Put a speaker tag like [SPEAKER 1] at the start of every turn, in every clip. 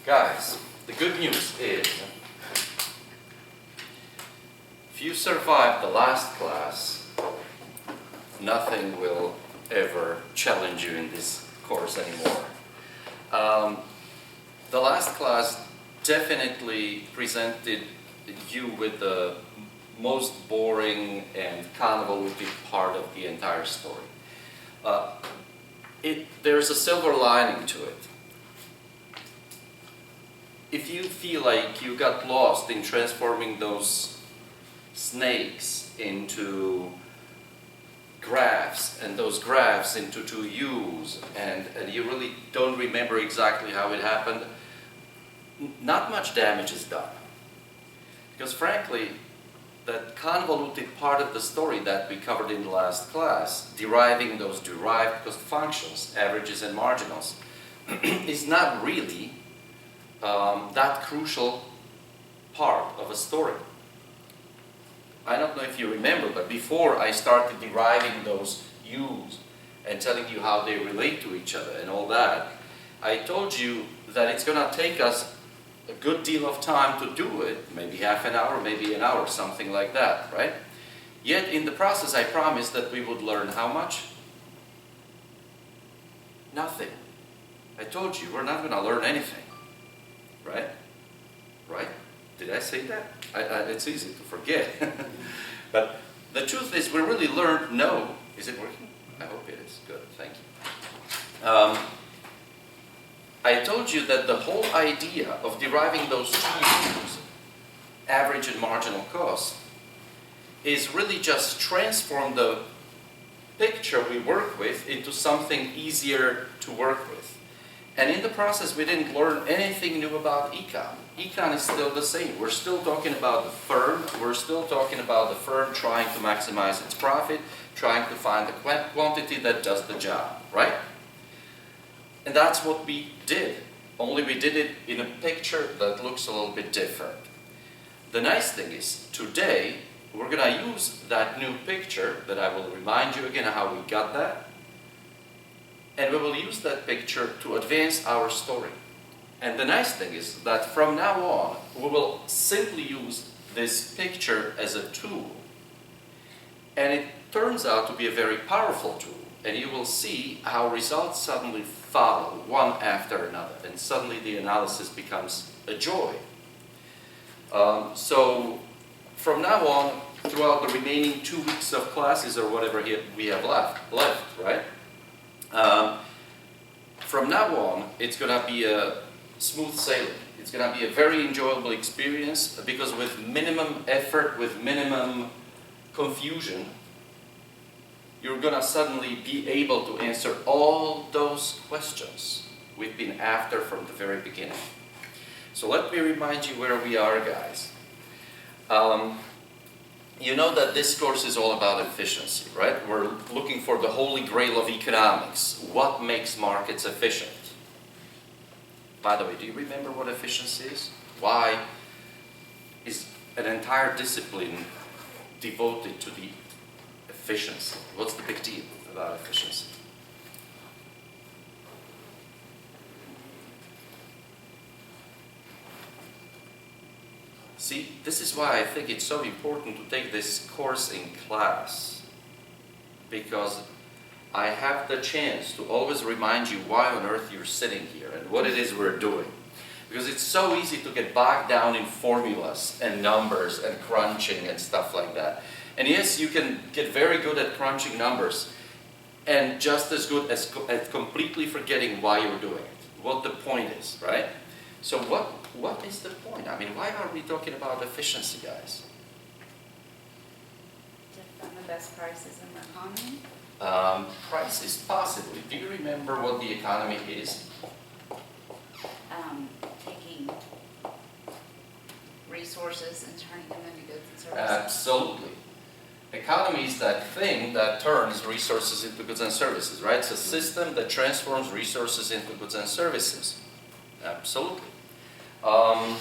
[SPEAKER 1] Guys, the good news is, if you survive the last class, nothing will ever challenge you in this course anymore. The last class definitely presented you with the most boring and convoluted part of the entire story. There's a silver lining to it. If you feel like you got lost in transforming those snakes into graphs and those graphs into 2U's and you really don't remember exactly how it happened, not much damage is done. Because frankly, that convoluted part of the story that we covered in the last class, deriving those derived cost functions, averages and marginals, is not really that crucial part of a story. I don't know if you remember, but before I started deriving those U's and telling you how they relate to each other and all that, I told you that it's going to take us a good deal of time to do it, maybe half an hour, maybe an hour, something like that, right? Yet in the process I promised that we would learn how much? Nothing. I told you we're not going to learn anything, right? Right? Did I say that? It's easy to forget. But the truth is we really learned no. Is it working? I hope it is. Good, thank you. I told you that the whole idea of deriving those two U's, average and marginal cost, is really just transform the picture we work with into something easier to work with. And in the process we didn't learn anything new about econ. Econ is still the same. We're still talking about the firm. We're still talking about the firm trying to maximize its profit, trying to find the quantity that does the job, right? And that's what we did, only we did it in a picture that looks a little bit different. The nice thing is, today, we're going to use that new picture, that I will remind you again how we got that, and we will use that picture to advance our story. And the nice thing is that from now on, we will simply use this picture as a tool. And it turns out to be a very powerful tool. And you will see how results suddenly follow one after another, and suddenly the analysis becomes a joy. So from now on, throughout the remaining 2 weeks of classes or whatever we have left, right? From now on, it's going to be a smooth sailing. It's going to be a very enjoyable experience because with minimum effort, with minimum confusion, you're going to suddenly be able to answer all those questions we've been after from the very beginning. So let me remind you where we are, guys. You know that this course is all about efficiency, right? We're looking for the holy grail of economics. What makes markets efficient? By the way, do you remember what efficiency is? Why is an entire discipline devoted to the efficiency? What's the big deal about efficiency? See, this is why I think it's so important to take this course in class, because I have the chance to always remind you why on earth you're sitting here and what it is we're doing. Because it's so easy to get bogged down in formulas and numbers and crunching and stuff like that. And yes, you can get very good at crunching numbers and just as good at completely forgetting why you're doing it, what the point is, right? So what is the point? I mean, why are we talking about efficiency, guys?
[SPEAKER 2] To find the best prices in the economy?
[SPEAKER 1] Prices, possibly. Do you remember what the economy is?
[SPEAKER 2] Taking resources and turning them into goods and services.
[SPEAKER 1] Absolutely. Economy is that thing that turns resources into goods and services, right? It's a system that transforms resources into goods and services. Absolutely. Are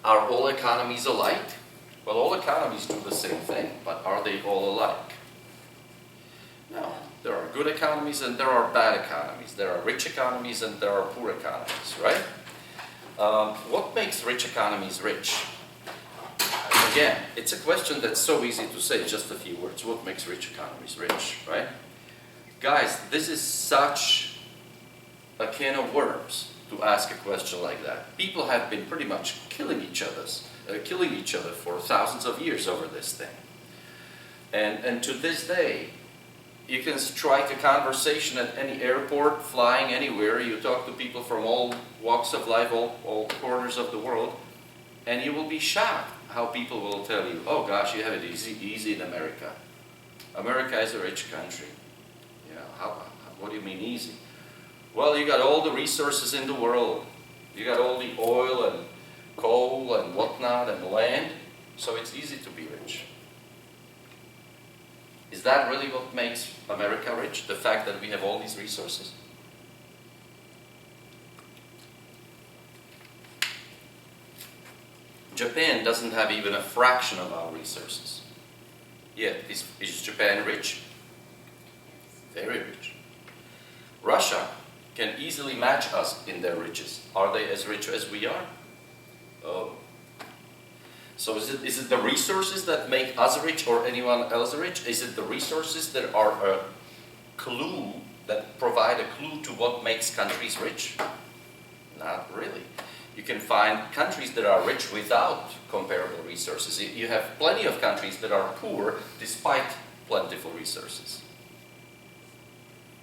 [SPEAKER 1] all economies alike? Well, all economies do the same thing, but are they all alike? No. There are good economies and there are bad economies. There are rich economies and there are poor economies, right? What makes rich economies rich? Again, it's a question that's so easy to say, just a few words. What makes rich economies rich, right? Guys, this is such a can of worms to ask a question like that. People have been pretty much killing each other for thousands of years over this thing. And to this day, you can strike a conversation at any airport, flying anywhere. You talk to people from all walks of life, all corners of the world, and you will be shocked how people will tell you, oh gosh, you have it easy in America. America is a rich country. You know, what do you mean easy? Well, you got all the resources in the world. You got all the oil and coal and whatnot and land, so it's easy to be rich. Is that really what makes America rich? The fact that we have all these resources? Japan doesn't have even a fraction of our resources. Yet, is Japan rich? Very rich. Russia can easily match us in their riches. Are they as rich as we are? Oh. So is it the resources that make us rich or anyone else rich? Is it the resources that are a clue, that provide a clue to what makes countries rich? Not really. You can find countries that are rich without comparable resources. You have plenty of countries that are poor despite plentiful resources.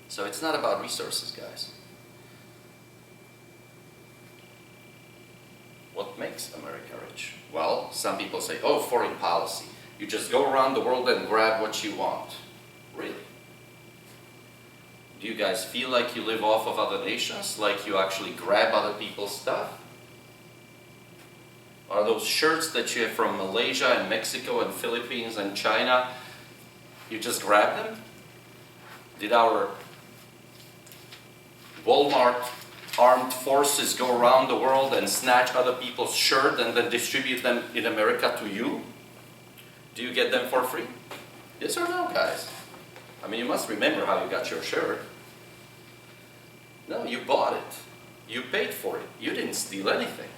[SPEAKER 1] So it's not about resources, guys. What makes America rich? Well, some people say, oh, foreign policy. You just go around the world and grab what you want. Really? Do you guys feel like you live off of other nations? Like you actually grab other people's stuff? Are those shirts that you have from Malaysia and Mexico and Philippines and China, you just grab them? Did our Walmart armed forces go around the world and snatch other people's shirt and then distribute them in America to you? Do you get them for free? Yes or no, guys? I mean, you must remember how you got your shirt. No, you bought it. You paid for it. You didn't steal anything.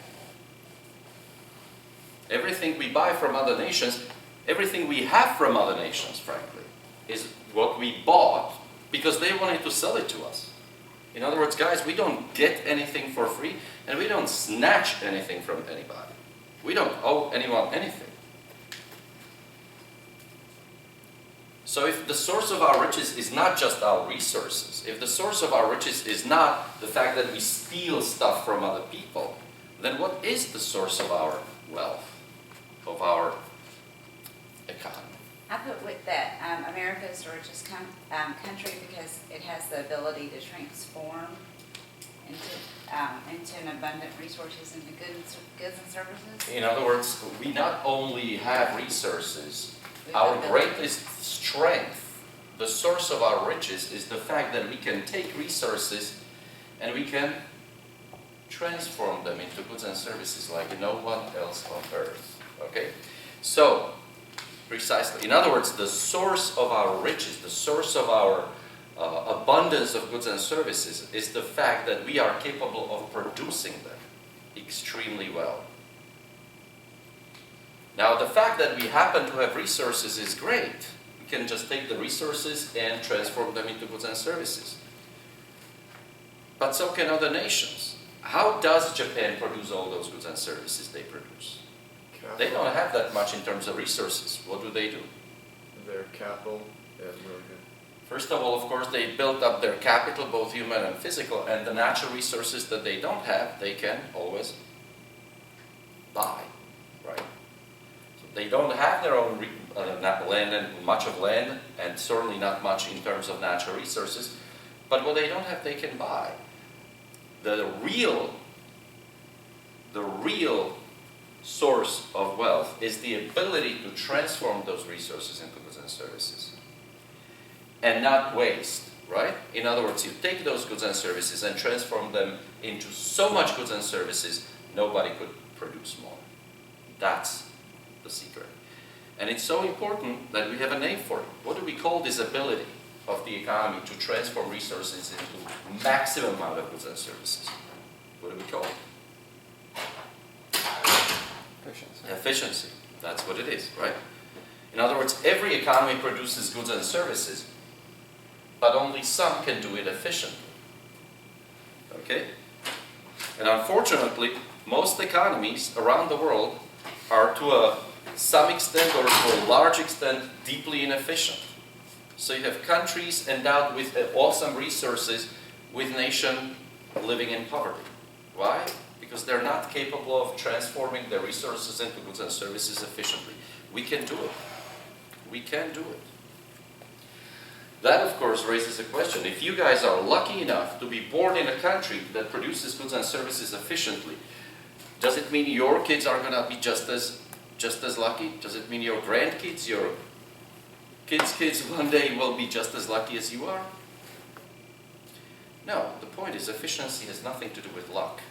[SPEAKER 1] Everything we buy from other nations, everything we have from other nations, frankly, is what we bought because they wanted to sell it to us. In other words, guys, we don't get anything for free, and we don't snatch anything from anybody. We don't owe anyone anything. So if the source of our riches is not just our resources, if the source of our riches is not the fact that we steal stuff from other people, then what is the source of our wealth, of our economy?
[SPEAKER 2] I put with that, America is the richest country because it has the ability to transform into an abundant resources into goods and services.
[SPEAKER 1] In other words, we not only have resources, our greatest strength, the source of our riches, is the fact that we can take resources and we can transform them into goods and services like no one else on earth. Okay? So, precisely. In other words, the source of our riches, the source of our abundance of goods and services is the fact that we are capable of producing them extremely well. Now, the fact that we happen to have resources is great. We can just take the resources and transform them into goods and services. But so can other nations. How does Japan produce all those goods and services they produce? They don't have that much in terms of resources. What do?
[SPEAKER 3] Their capital is really good.
[SPEAKER 1] First of all, of course, they built up their capital, both human and physical, and the natural resources that they don't have, they can always buy, right? So they don't have their own land and much of land, and certainly not much in terms of natural resources, but what they don't have, they can buy. The real source of wealth is the ability to transform those resources into goods and services and not waste, right? In other words, you take those goods and services and transform them into so much goods and services, nobody could produce more. That's the secret. And it's so important that we have a name for it. What do we call this ability? of the economy to transform resources into maximum amount of goods and services. What do we call it?
[SPEAKER 4] Efficiency.
[SPEAKER 1] Efficiency. That's what it is, right? In other words, every economy produces goods and services, but only some can do it efficiently. Okay? And unfortunately, most economies around the world are to some extent or to a large extent deeply inefficient. So you have countries endowed with awesome resources with nations living in poverty. Why? Because they're not capable of transforming their resources into goods and services efficiently. We can do it. We can do it. That, of course, raises a question. If you guys are lucky enough to be born in a country that produces goods and services efficiently, does it mean your kids are going to be just as lucky? Does it mean your grandkids, your kids one day will be just as lucky as you are? No, the point is efficiency has nothing to do with luck.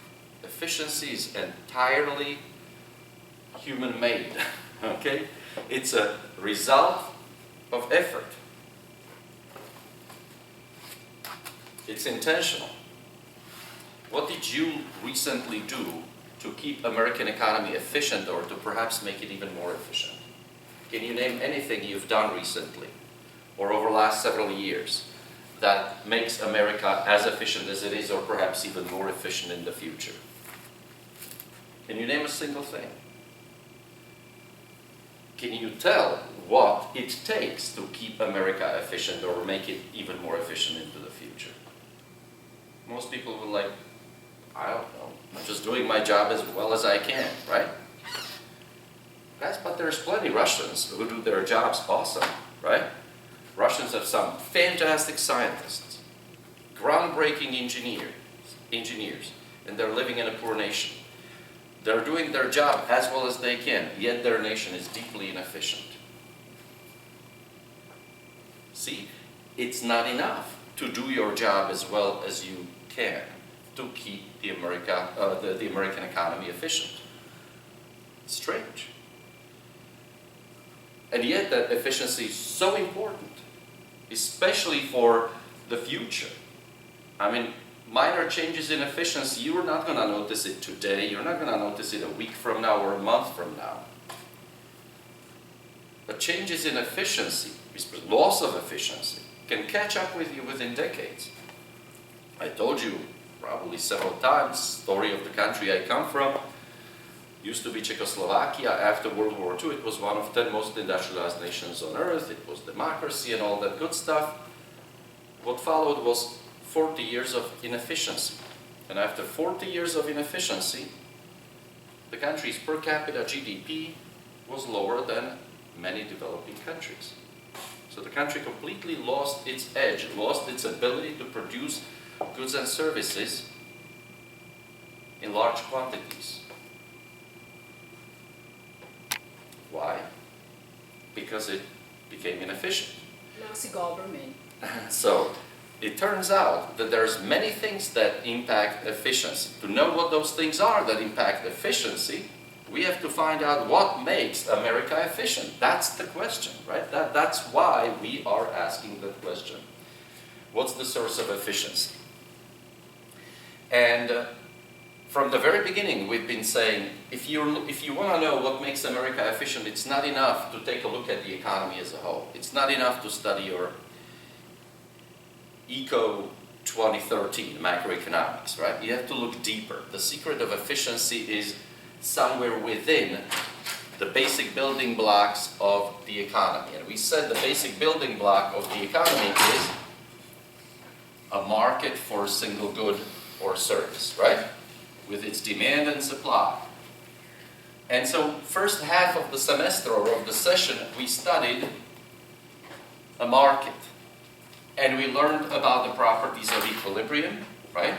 [SPEAKER 1] Efficiency is entirely human-made, okay? It's a result of effort. It's intentional. What did you recently do to keep American economy efficient or to perhaps make it even more efficient? Can you name anything you've done recently or over the last several years that makes America as efficient as it is or perhaps even more efficient in the future? Can you name a single thing? Can you tell what it takes to keep America efficient or make it even more efficient into the future? Most people will like, I don't know, I'm just doing my job as well as I can, right? Guys, but there's plenty of Russians who do their jobs awesome, right? Russians have some fantastic scientists, groundbreaking engineers, and they're living in a poor nation. They're doing their job as well as they can, yet their nation is deeply inefficient. See, it's not enough to do your job as well as you can to keep the American economy efficient. It's strange. And yet that efficiency is so important, especially for the future. I mean, minor changes in efficiency, you're not going to notice it today, you're not going to notice it a week from now or a month from now. But changes in efficiency, loss of efficiency, can catch up with you within decades. I told you probably several times, story of the country I come from. Used to be Czechoslovakia. After World War II, it was one of 10 most industrialized nations on earth. It was democracy and all that good stuff. What followed was 40 years of inefficiency. And after 40 years of inefficiency, the country's per capita GDP was lower than many developing countries. So the country completely lost its edge, lost its ability to produce goods and services in large quantities. Why? Because it became inefficient.
[SPEAKER 5] Nazi government.
[SPEAKER 1] So it turns out that there's many things that impact efficiency. To know what those things are that impact efficiency, we have to find out what makes America efficient. That's the question, right? That's why we are asking that question. What's the source of efficiency? And from the very beginning, we've been saying, if you want to know what makes America efficient, it's not enough to take a look at the economy as a whole. It's not enough to study your Eco 2013 macroeconomics, right? You have to look deeper. The secret of efficiency is somewhere within the basic building blocks of the economy. And we said the basic building block of the economy is a market for a single good or service, right? With its demand and supply. And so first half of the semester or of the session, we studied a market. And we learned about the properties of equilibrium, right?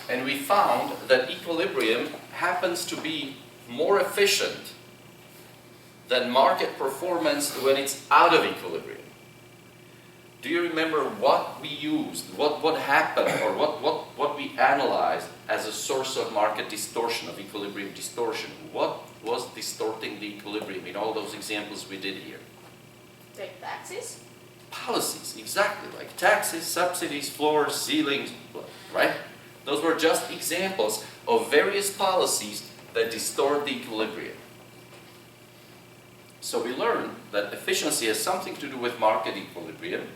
[SPEAKER 1] And we found that equilibrium happens to be more efficient than market performance when it's out of equilibrium. Do you remember what we used, what happened, or what we analyzed as a source of market distortion, of equilibrium distortion? What was distorting the equilibrium in all those examples we did here?
[SPEAKER 5] Take taxes?
[SPEAKER 1] Policies, exactly, like taxes, subsidies, floors, ceilings, right? Those were just examples of various policies that distort the equilibrium. So we learned that efficiency has something to do with market equilibrium,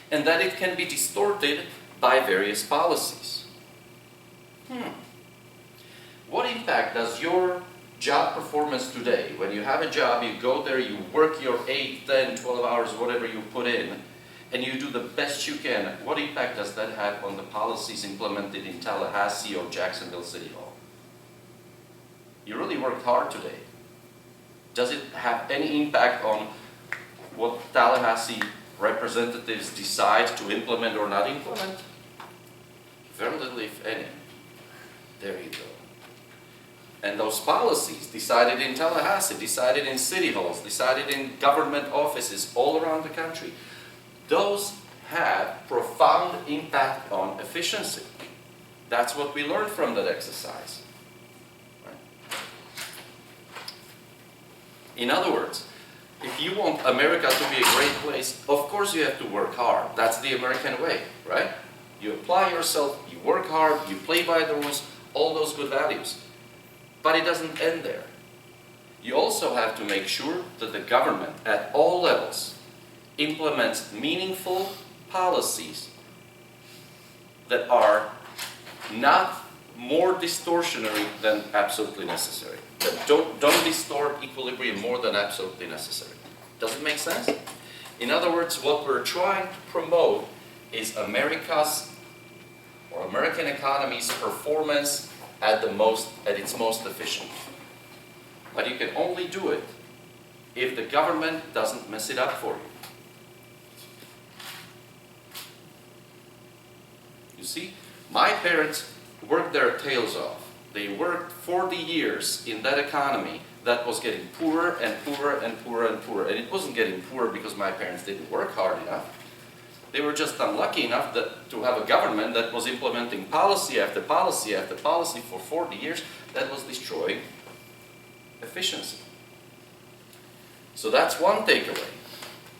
[SPEAKER 1] and that it can be distorted by various policies. What impact does your job performance today, when you have a job, you go there, you work your 8, 10, 12 hours, whatever you put in, and you do the best you can, what impact does that have on the policies implemented in Tallahassee or Jacksonville City Hall? You really worked hard today. Does it have any impact on what Tallahassee representatives decide to implement or not implement? Very little, if any. There you go. And those policies decided in Tallahassee, decided in city halls, decided in government offices all around the country, those have profound impact on efficiency. That's what we learned from that exercise. Right? In other words, if you want America to be a great place, of course you have to work hard. That's the American way, right? You apply yourself, you work hard, you play by the rules, all those good values. But it doesn't end there. You also have to make sure that the government at all levels implements meaningful policies that are not more distortionary than absolutely necessary. That don't distort equilibrium more than absolutely necessary. Does it make sense? In other words, what we're trying to promote is America's or American economy's performance at its most efficient. But you can only do it if the government doesn't mess it up for you. You see, my parents worked their tails off. They worked 40 years in that economy that was getting poorer and poorer and poorer and poorer. And it wasn't getting poorer because my parents didn't work hard enough. They were just unlucky enough to have a government that was implementing policy after policy after policy for 40 years that was destroying efficiency. So that's one takeaway.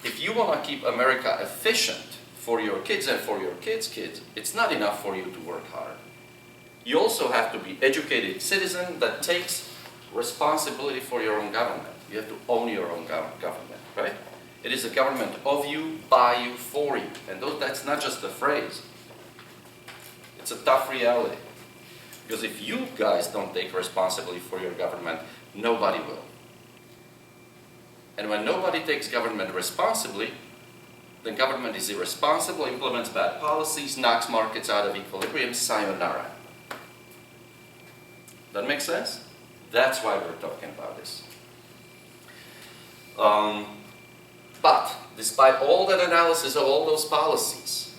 [SPEAKER 1] If you want to keep America efficient for your kids and for your kids' kids, it's not enough for you to work hard. You also have to be an educated citizen that takes responsibility for your own government. You have to own your own government, right? It is a government of you, by you, for you. And that's not just a phrase. It's a tough reality. Because if you guys don't take responsibility for your government, nobody will. And when nobody takes government responsibly, then government is irresponsible, implements bad policies, knocks markets out of equilibrium, sayonara. That make sense? That's why we're talking about this. But, despite all that analysis of all those policies,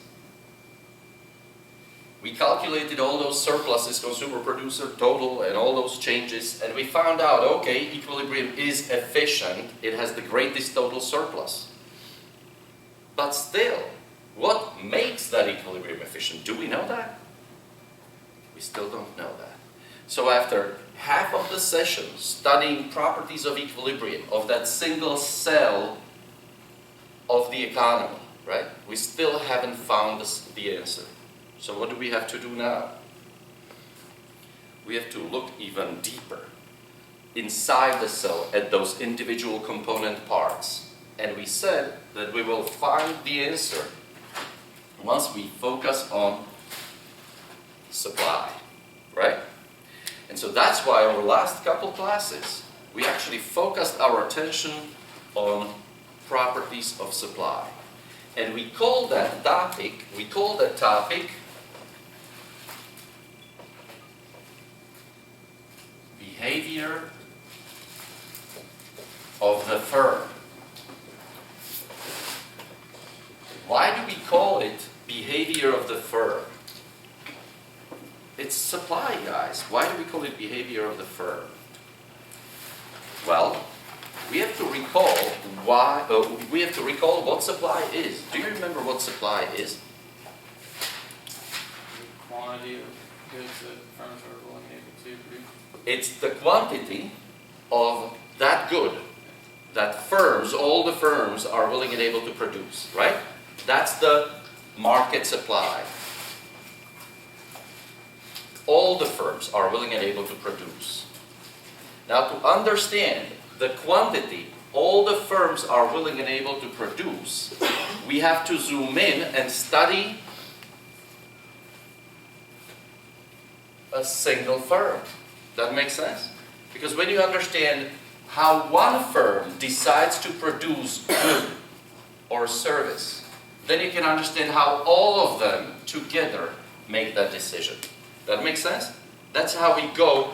[SPEAKER 1] we calculated all those surpluses, consumer producer total, and all those changes, and we found out, okay, equilibrium is efficient, it has the greatest total surplus. But still, what makes that equilibrium efficient? Do we know that? We still don't know that. So after half of the session studying properties of equilibrium, of that single cell of the economy, right? We still haven't found the answer. So what do we have to do now? We have to look even deeper inside the cell at those individual component parts. And we said that we will find the answer once we focus on supply, right? And so that's why over the last couple classes, we actually focused our attention on properties of supply. And we call that topic behavior of the firm. Why do we call it behavior of the firm? It's supply, guys. Why do we call it behavior of the firm? Well, we have to recall what supply is. Do you remember what supply is?
[SPEAKER 4] The quantity of goods that firms are willing and able to produce.
[SPEAKER 1] It's the quantity of that good that firms, all the firms, are willing and able to produce, right? That's the market supply. All the firms are willing and able to produce. Now, to understand the quantity all the firms are willing and able to produce, we have to zoom in and study a single firm. That makes sense? Because when you understand how one firm decides to produce good or service, then you can understand how all of them together make that decision. That makes sense? That's how we go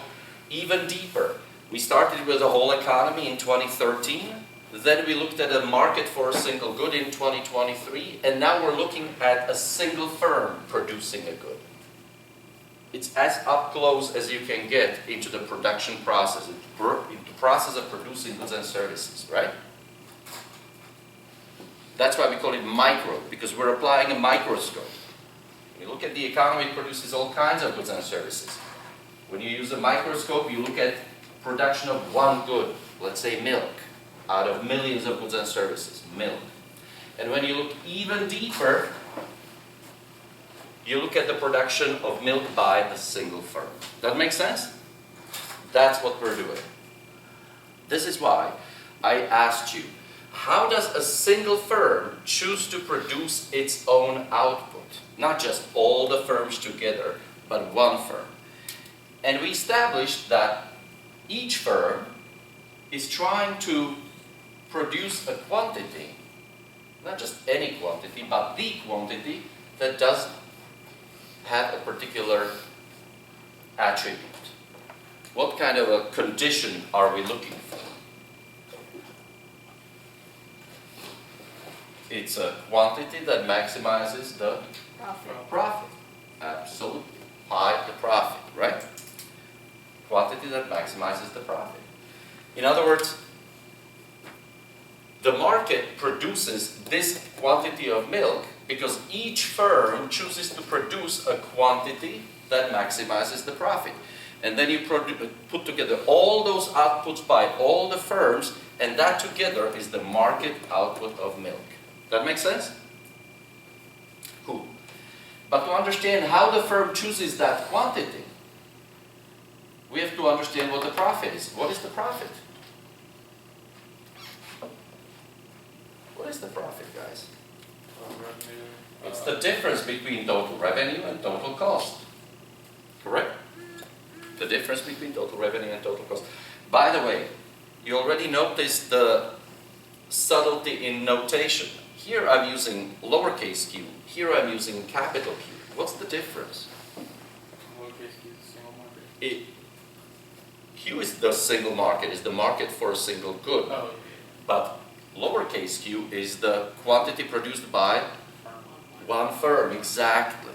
[SPEAKER 1] even deeper. We started with the whole economy in 2013, then we looked at a market for a single good in 2023, and now we're looking at a single firm producing a good. It's as up close as you can get into the production process, into the process of producing goods and services, right? That's why we call it micro, because we're applying a microscope. When you look at the economy, it produces all kinds of goods and services. When you use a microscope, you look at production of one good, let's say milk, out of millions of goods and services, milk. And when you look even deeper, you look at the production of milk by a single firm. That makes sense? That's what we're doing. This is why I asked you, how does a single firm choose to produce its own output? Not just all the firms together, but one firm. And we established that each firm is trying to produce a quantity, not just any quantity, but the quantity that does have a particular attribute. What kind of a condition are we looking for? It's a quantity that maximizes the profit. Absolutely. High the profit, right? Quantity that maximizes the profit. In other words, the market produces this quantity of milk because each firm chooses to produce a quantity that maximizes the profit. And then you put together all those outputs by all the firms, and that together is the market output of milk. That makes sense? Cool. But to understand how the firm chooses that quantity, we have to understand what the profit is. What is the profit? What is the profit, guys?
[SPEAKER 4] Revenue.
[SPEAKER 1] It's the difference between total revenue and total cost. Correct? The difference between total revenue and total cost. By the way, you already noticed the subtlety in notation. Here I'm using lowercase q. Here I'm using capital Q. What's the difference?
[SPEAKER 4] Lowercase q is a single market.
[SPEAKER 1] Q is the single market, is the market for a single good.
[SPEAKER 4] Oh,
[SPEAKER 1] But lowercase q is the quantity produced by one firm, exactly.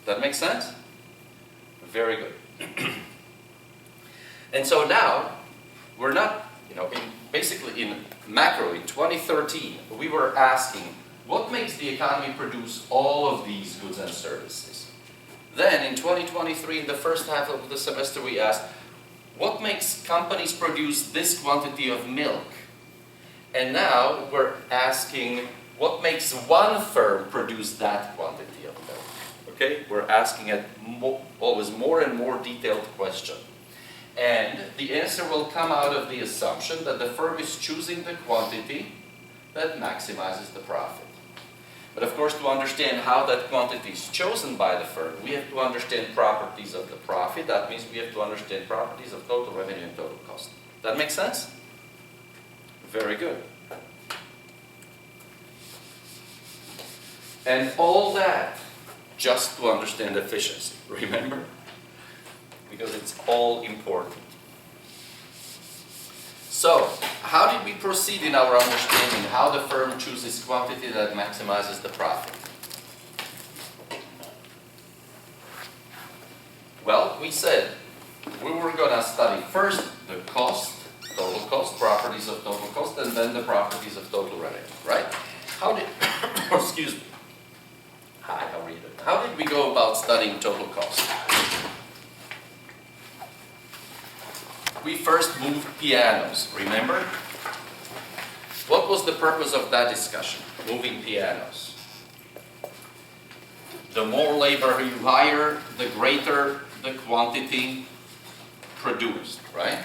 [SPEAKER 1] That makes sense? Very good. And so now, we're not, basically in macro, in 2013, we were asking, what makes the economy produce all of these goods and services? Then in 2023, in the first half of the semester, we asked, what makes companies produce this quantity of milk? And now we're asking, what makes one firm produce that quantity of milk? Okay, we're asking always more and more detailed question. And the answer will come out of the assumption that the firm is choosing the quantity that maximizes the profit. But of course, to understand how that quantity is chosen by the firm, we have to understand properties of the profit. That means we have to understand properties of total revenue and total cost. That makes sense? Very good. And all that just to understand efficiency, remember? Because it's all important. So, how did we proceed in our understanding how the firm chooses quantity that maximizes the profit? Well, we said we were going to study first the cost, total cost, properties of total cost, and then the properties of total revenue, right? How did, excuse me. Hi, how are you doing? How did we go about studying total cost? We first moved pianos, remember? what was the purpose of that discussion? Moving pianos. The more labor you hire, the greater the quantity produced, right?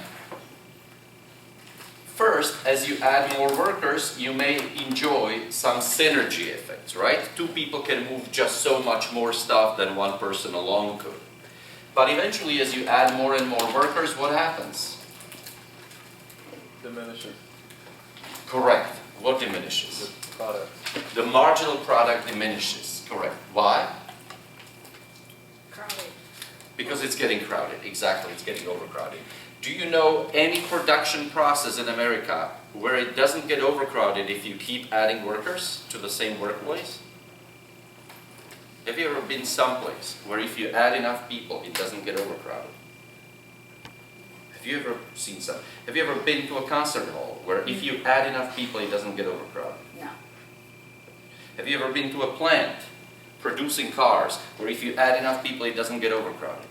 [SPEAKER 1] First, as you add more workers, you may enjoy some synergy effects, right? Two people can move just so much more stuff than one person alone could. But eventually, as you add more and more workers, what happens?
[SPEAKER 3] Diminishes
[SPEAKER 1] Correct. What diminishes?
[SPEAKER 3] the product.
[SPEAKER 1] The marginal product diminishes. Correct. Why?
[SPEAKER 2] Crowded.
[SPEAKER 1] Because it's getting crowded. Exactly, it's getting overcrowded. Do you know any production process in America where it doesn't get overcrowded if you keep adding workers to the same workplace? Have you ever been someplace where if you add enough people, it doesn't get overcrowded? Have you ever seen some? Have you ever been to a concert hall where if you add enough people, it doesn't get overcrowded?
[SPEAKER 2] No.
[SPEAKER 1] Have you ever been to a plant producing cars where if you add enough people, it doesn't get overcrowded?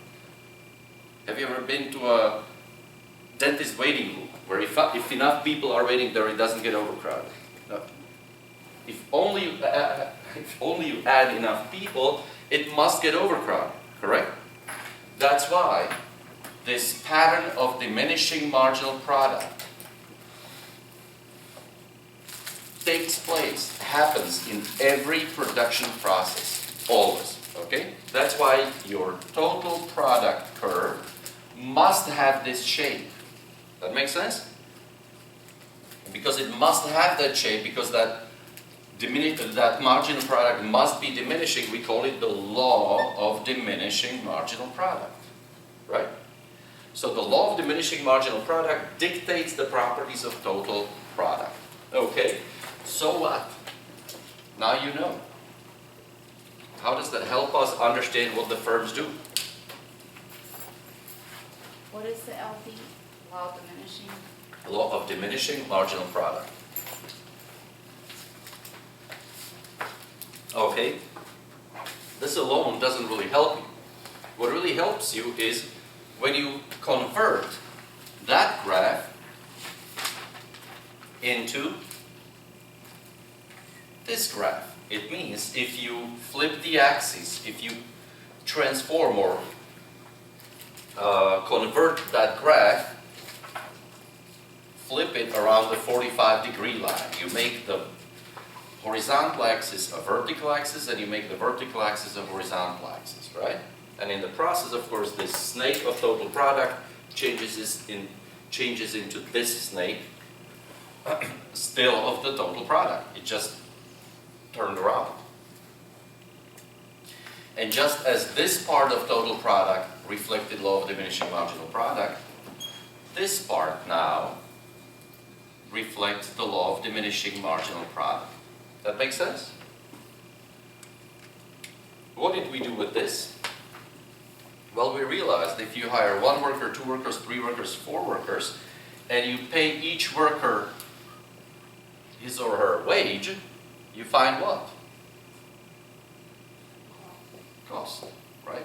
[SPEAKER 1] Have you ever been to a dentist waiting room where if enough people are waiting there, it doesn't get overcrowded? No. If only you add enough people, it must get overcrowded, correct? That's why this pattern of diminishing marginal product takes place, happens in every production process, always, okay? That's why your total product curve must have this shape. That makes sense? Because it must have that shape, because that marginal product must be diminishing, we call it the law of diminishing marginal product, right? So the law of diminishing marginal product dictates the properties of total product. Okay, so what? Now you know. How does that help us understand what the firms do?
[SPEAKER 2] What is the LD, law of diminishing?
[SPEAKER 1] Law of diminishing marginal product. Okay, this alone doesn't really help you. What really helps you is when you convert that graph into this graph. It means if you flip the axis, if you transform or convert that graph, flip it around the 45-degree line. You make the horizontal axis a vertical axis, and you make the vertical axis a horizontal axis, right? And in the process, of course, this snake of total product changes into this snake still of the total product. It just turned around. And just as this part of total product reflected law of diminishing marginal product, this part now reflects the law of diminishing marginal product. That makes sense? What did we do with this? Well, we realized if you hire 1 worker, 2 workers, 3 workers, 4 workers, and you pay each worker his or her wage, you find what? Cost, right?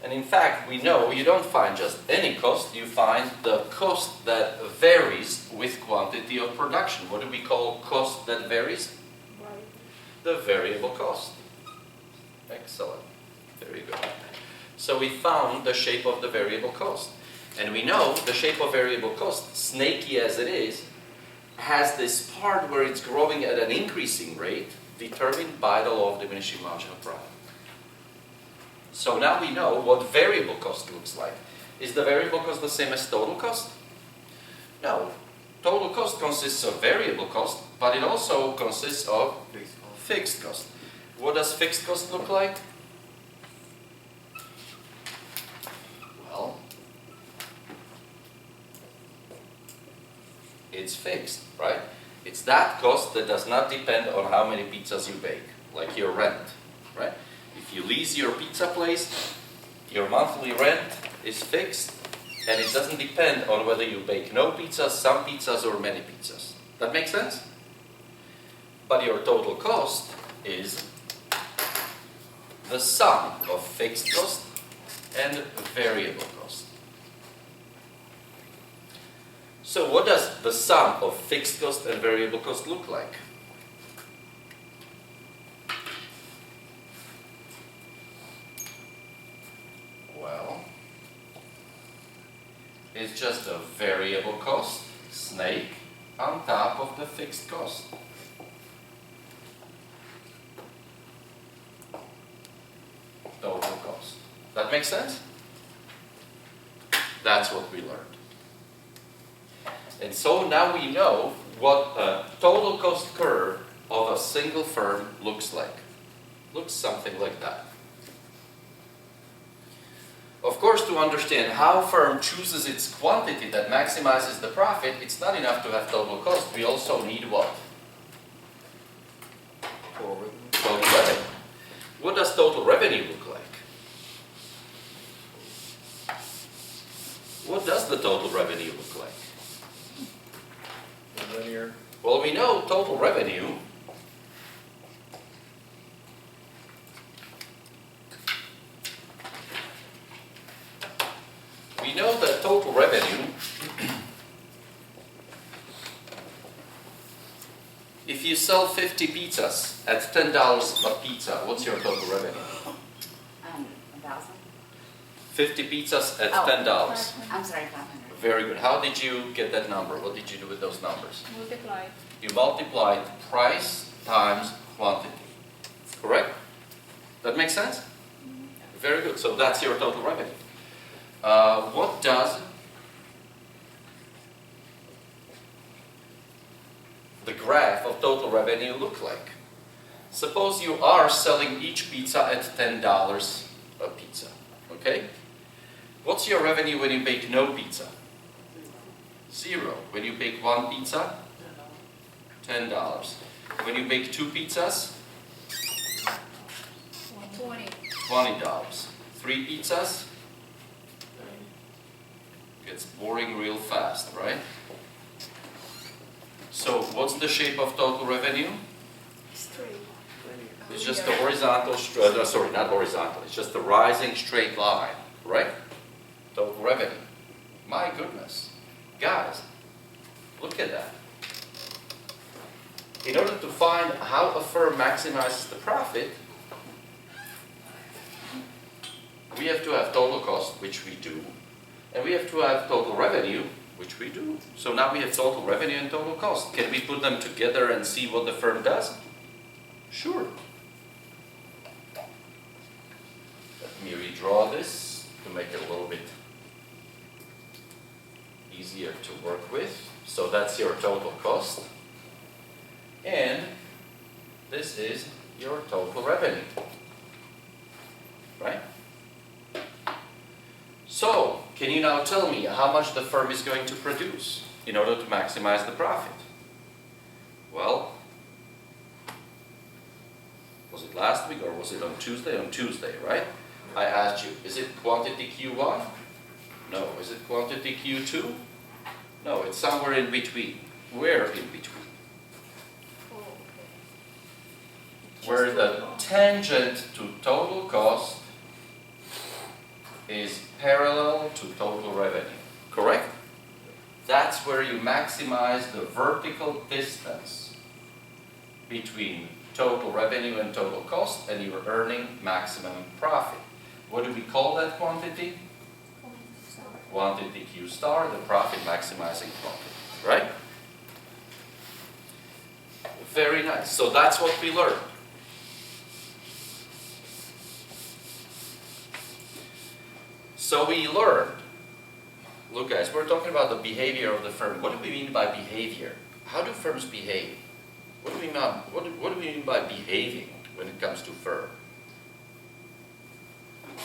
[SPEAKER 1] And in fact, we know you don't find just any cost, you find the cost that varies with quantity of production. What do we call cost that varies? The variable cost. Excellent. There you go. So we found the shape of the variable cost. And we know the shape of variable cost, snaky as it is, has this part where it's growing at an increasing rate determined by the law of diminishing marginal product. So now we know what variable cost looks like. Is the variable cost the same as total cost? No. Total cost consists of variable cost, but it also consists of fixed cost. What does fixed cost look like? Well, it's fixed, right? It's that cost that does not depend on how many pizzas you bake, like your rent, right? If you lease your pizza place, your monthly rent is fixed, and it doesn't depend on whether you bake no pizzas, some pizzas, or many pizzas. That makes sense? But your total cost is the sum of fixed cost and variable cost. So what does the sum of fixed cost and variable cost look like? Well, it's just a variable cost, snake, on top of the fixed cost. Total cost. That makes sense? That's what we learned. And so now we know what a total cost curve of a single firm looks like. Looks something like that. Of course, to understand how a firm chooses its quantity that maximizes the profit, it's not enough to have total cost. We also need what? Total revenue. What does total revenue look like? What does the total revenue look like?
[SPEAKER 3] Linear.
[SPEAKER 1] Well, we know total revenue that total revenue, if you sell 50 pizzas at $10 a pizza, what's your total revenue?
[SPEAKER 2] 1,000.
[SPEAKER 1] 50 pizzas at
[SPEAKER 2] Oh.
[SPEAKER 1] $10.
[SPEAKER 2] I'm sorry, 500.
[SPEAKER 1] Very good. How did you get that number? What did you do with those numbers?
[SPEAKER 5] Multiply.
[SPEAKER 1] You multiplied price times quantity. Correct? That makes sense? Very good. So that's your total revenue. What does the graph of total revenue look like? Suppose you are selling each pizza at $10 a pizza. Okay? What's your revenue when you bake no pizza? 0. When you bake one pizza? $10. When you bake two pizzas?
[SPEAKER 5] 20.
[SPEAKER 1] $20. 3 pizzas? Gets boring real fast, right? So what's the shape of total revenue?
[SPEAKER 5] Straight.
[SPEAKER 1] It's just the horizontal, sorry, not horizontal, it's just the rising straight line, right? Total revenue. My goodness. Guys, look at that. In order to find how a firm maximizes the profit, we have to have total cost, which we do, and we have to have total revenue, which we do. So now we have total revenue and total cost. Can we put them together and see what the firm does? Sure. Let me redraw this to make it a little bit easier to work with. So that's your total cost. And this is your total revenue. Right? So, can you now tell me how much the firm is going to produce in order to maximize the profit? Well, was it last week or was it on Tuesday? On Tuesday, right? I asked you, is it quantity Q1? No. Is it quantity Q2? No, it's somewhere in between. Where in between? Where the tangent to total cost is parallel to total revenue. Correct? That's where you maximize the vertical distance between total revenue and total cost, and you're earning maximum profit. What do we call that quantity? Quantity Q star, the profit maximizing quantity, right? Very nice. So that's what we learned. So we learned, look guys, we're talking about the behavior of the firm. What do we mean by behavior? How do firms behave? What do we mean by behaving when it comes to firm?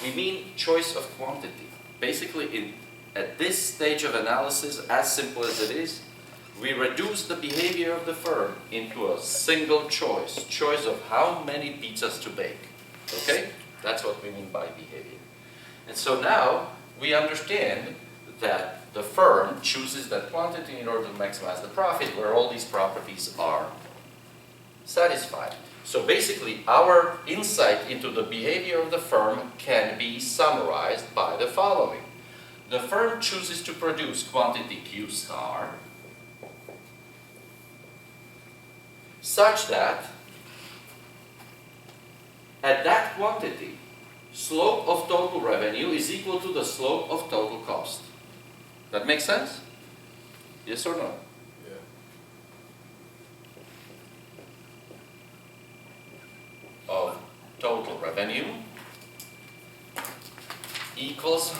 [SPEAKER 1] We mean choice of quantity. Basically, at this stage of analysis, as simple as it is, we reduce the behavior of the firm into a single choice of how many pizzas to bake. Okay? That's what we mean by behavior. And so now we understand that the firm chooses that quantity in order to maximize the profit where all these properties are satisfied. So basically our insight into the behavior of the firm can be summarized by the following. the firm chooses to produce quantity Q star such that at that quantity, slope of total revenue is equal to the slope of total cost. That makes sense? Yes or no?
[SPEAKER 3] Yeah.
[SPEAKER 1] Of total revenue equals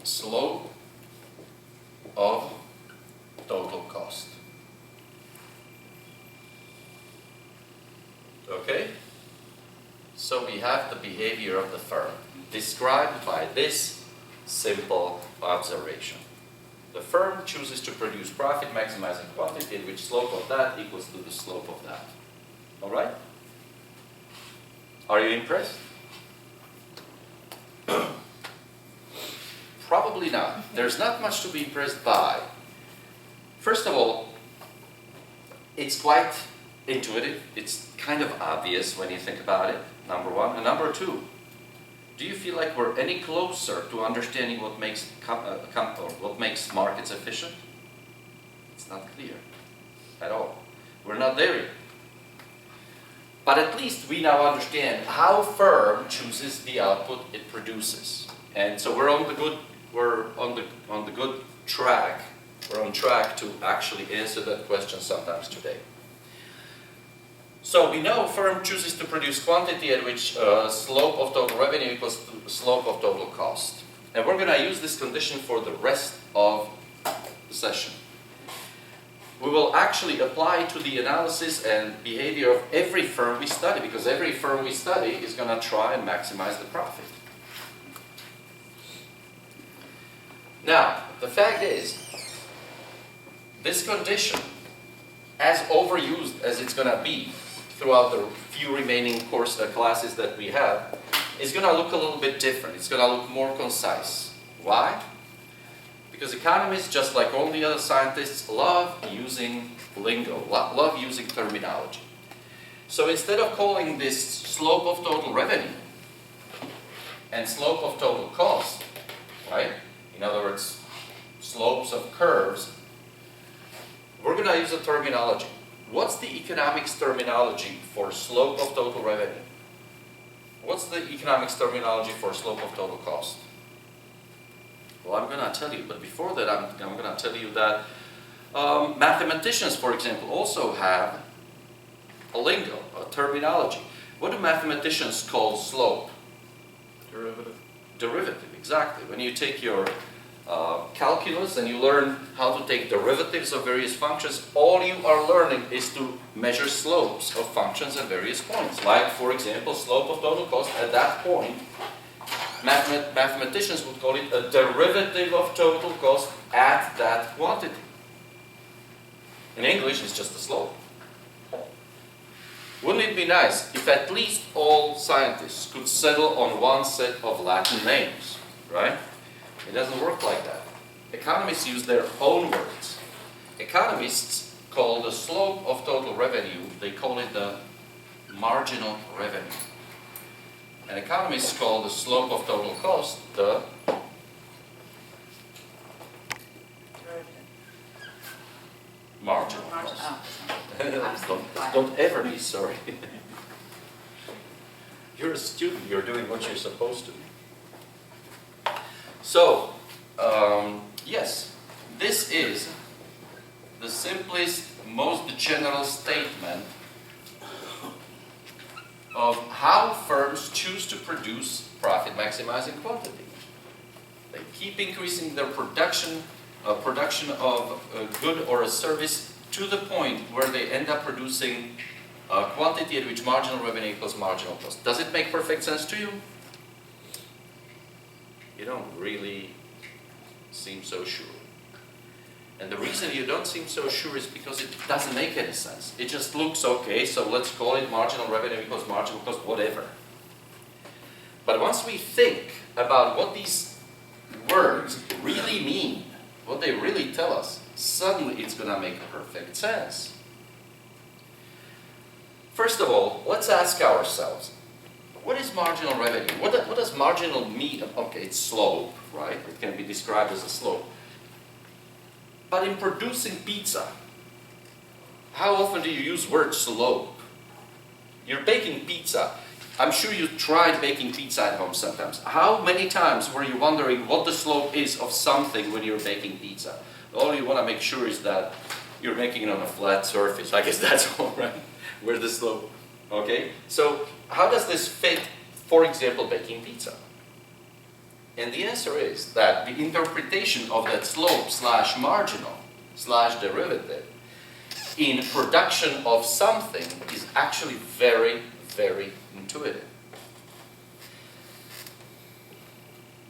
[SPEAKER 1] slope of total cost. Okay? So we have the behavior of the firm described by this simple observation. The firm chooses to produce profit maximizing quantity in which slope of that equals to the slope of that. All right? Are you impressed? Probably not. There's not much to be impressed by. First of all, it's quite intuitive. It's kind of obvious when you think about it, number one. And number two, do you feel like we're any closer to understanding what makes what makes markets efficient? It's not clear at all. We're not there yet. But at least we now understand how firm chooses the output it produces. And so we're on the good track. We're on track to actually answer that question sometimes today. So we know firm chooses to produce quantity at which slope of total revenue equals to the slope of total cost. And we're going to use this condition for the rest of the session. We will actually apply to the analysis and behavior of every firm we study, because every firm we study is going to try and maximize the profit. Now, the fact is, this condition, as overused as it's going to be throughout the few remaining classes that we have, is going to look a little bit different. It's going to look more concise. Why? Because economists, just like all the other scientists, love using lingo, love using terminology. So instead of calling this slope of total revenue and slope of total cost, right? In other words, slopes of curves, we're going to use a terminology. What's the economics terminology for slope of total revenue? What's the economics terminology for slope of total cost? Well, I'm going to tell you, but before that, I'm going to tell you that mathematicians, for example, also have a lingo, a terminology. What do mathematicians call slope?
[SPEAKER 3] Derivative.
[SPEAKER 1] Derivative, exactly. When you take your calculus and you learn how to take derivatives of various functions, all you are learning is to measure slopes of functions at various points. Like, for example, slope of total cost at that point. Mathematicians would call it a derivative of total cost at that quantity. In English, it's just a slope. Wouldn't it be nice if at least all scientists could settle on one set of Latin names, right? It doesn't work like that. Economists use their own words. Economists call the slope of total revenue, they call it the marginal revenue. And economists call the slope of total cost the marginal cost.
[SPEAKER 2] Oh,
[SPEAKER 1] Don't ever be sorry. You're a student, you're doing what you're supposed to. So, yes, this is the simplest, most general statement of how firms choose to produce profit maximizing quantity. They keep increasing their production of a good or a service to the point where they end up producing a quantity at which marginal revenue equals marginal cost. Does it make perfect sense to you? You don't really seem so sure. And the reason you don't seem so sure is because it doesn't make any sense. It just looks okay, so let's call it marginal revenue equals marginal cost, whatever. But once we think about what these words really mean, what they really tell us, suddenly it's going to make perfect sense. First of all, let's ask ourselves, What is marginal revenue? What does marginal mean? Okay, it's slope, right? It can be described as a slope. But in producing pizza, how often do you use word slope? You're baking pizza. I'm sure you tried baking pizza at home sometimes. How many times were you wondering what the slope is of something when you're baking pizza? All you want to make sure is that you're making it on a flat surface. I guess that's all, right? Where's the slope? Okay? So how does this fit, for example, baking pizza? And the answer is that the interpretation of that slope slash marginal slash derivative in production of something is actually very, very intuitive.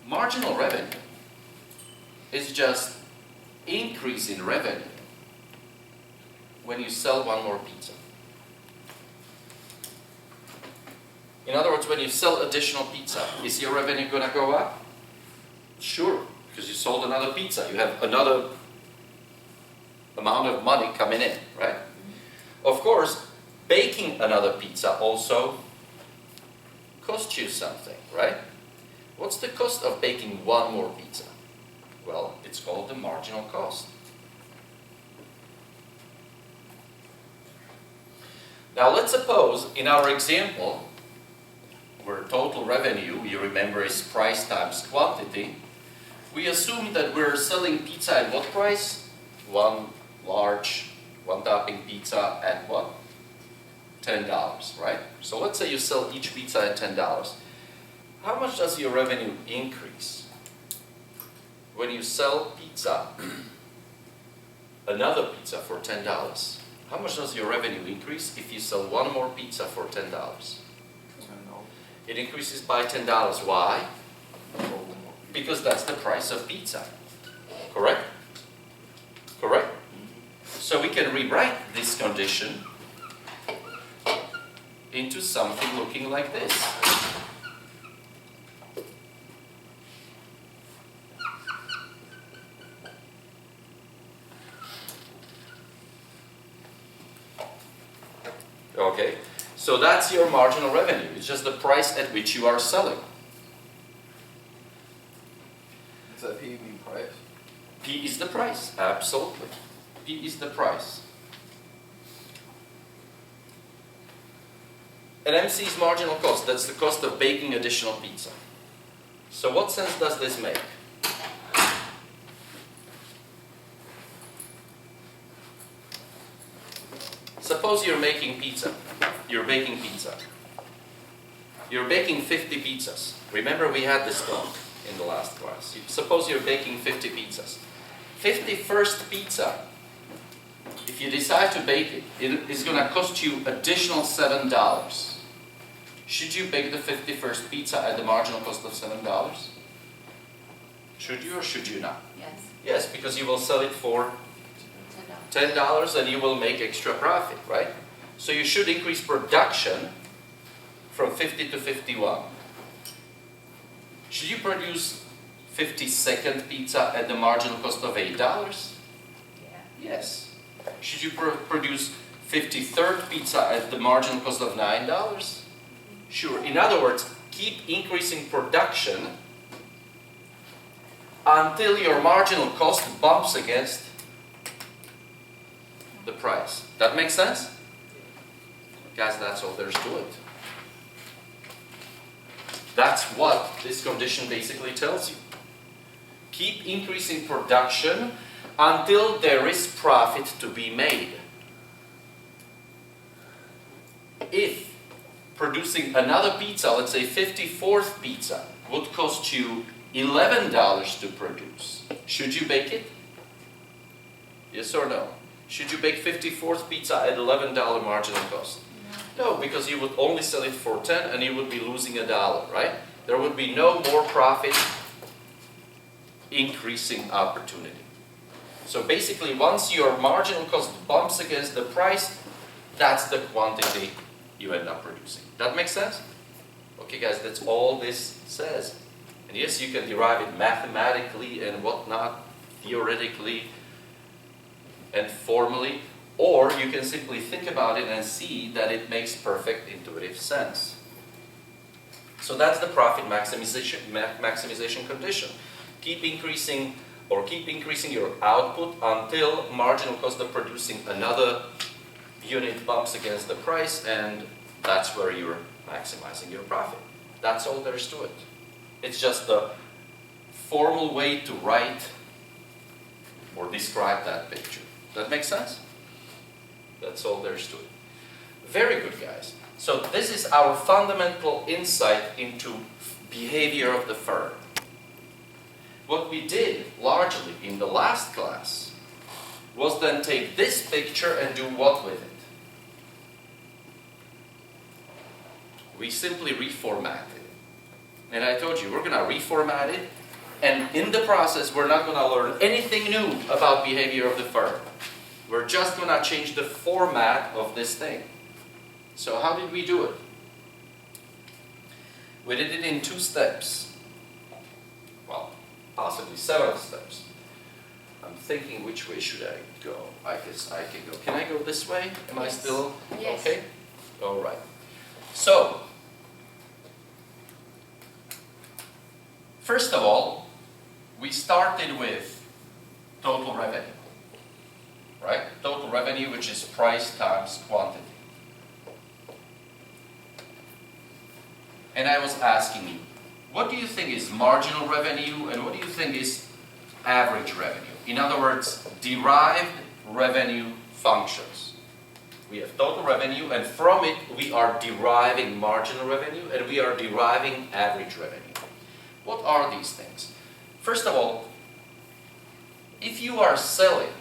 [SPEAKER 1] Marginal revenue is just increase in revenue when you sell one more pizza. In other words, when you sell additional pizza, is your revenue going to go up? Sure, because you sold another pizza. You have another amount of money coming in, right? Of course, baking another pizza also costs you something, right? What's the cost of baking one more pizza? Well, it's called the marginal cost. Now let's suppose in our example, where total revenue, you remember, is price times quantity, we assume that we're selling pizza at what price? One large, one topping pizza at what? $10, right? So let's say you sell each pizza at $10. How much does your revenue increase when you sell pizza, another pizza for $10? How much does your revenue increase if you sell one more pizza for $10? It increases by $10. Why? Because that's the price of pizza. Correct? Correct? So we can rewrite this condition into something looking like this. Okay? So that's your marginal revenue. It's just the price at which you are selling.
[SPEAKER 3] Is that P mean price?
[SPEAKER 1] P is the price, absolutely. P is the price. And MC is marginal cost. That's the cost of baking additional pizza. So what sense does this make? Suppose you're making pizza. You're baking pizza. You're baking 50 pizzas. Remember we had this talk in the last class. Suppose you're baking 50 pizzas. 51st pizza, if you decide to bake it, it is going to cost you additional $7. Should you bake the 51st pizza at the marginal cost of $7? Should you or should you not?
[SPEAKER 2] Yes,
[SPEAKER 1] Yes, because you will sell it for
[SPEAKER 2] $10.
[SPEAKER 1] $10 and you will make extra profit, right? So you should increase production from 50 to 51. Should you produce 52nd pizza at the marginal cost of $8?
[SPEAKER 2] Yeah.
[SPEAKER 1] Yes. Should you produce 53rd pizza at the marginal cost of $9? Sure. In other words, keep increasing production until your marginal cost bumps against the price. That makes sense? Guys, that's all there's to it. That's what this condition basically tells you. Keep increasing production until there is profit to be made. If producing another pizza, let's say 54th pizza, would cost you $11 to produce, should you bake it? Yes or no? Should you bake 54th pizza at $11 marginal cost? No, because you would only sell it for 10 and you would be losing $1, right? There would be no more profit increasing opportunity. So basically, once your marginal cost bumps against the price, that's the quantity you end up producing. That makes sense? Okay guys, that's all this says. And yes, you can derive it mathematically and whatnot, theoretically and formally, or you can simply think about it and see that it makes perfect intuitive sense. So that's the profit maximization condition. Keep increasing your output until marginal cost of producing another unit bumps against the price, and that's where you're maximizing your profit. That's all there is to it. It's just the formal way to write or describe that picture. That makes sense? That's all there is to it. Very good, guys. So this is our fundamental insight into behavior of the firm. What we did largely in the last class was then take this picture and do what with it? We simply reformat it. And I told you, we're going to reformat it, and in the process, we're not going to learn anything new about behavior of the firm. We're just going to change the format of this thing. So how did we do it? We did it in 2 steps. Well, possibly several steps. I'm thinking, which way should I go? I guess I can go. Can I go this way? Am I
[SPEAKER 2] Yes.
[SPEAKER 1] still
[SPEAKER 2] Yes.
[SPEAKER 1] okay? All right. So, first of all, we started with total revenue, right? Total revenue, which is price times quantity. And I was asking you, what do you think is marginal revenue and what do you think is average revenue? In other words, derived revenue functions. We have total revenue, and from it we are deriving marginal revenue and we are deriving average revenue. What are these things? First of all, if you are selling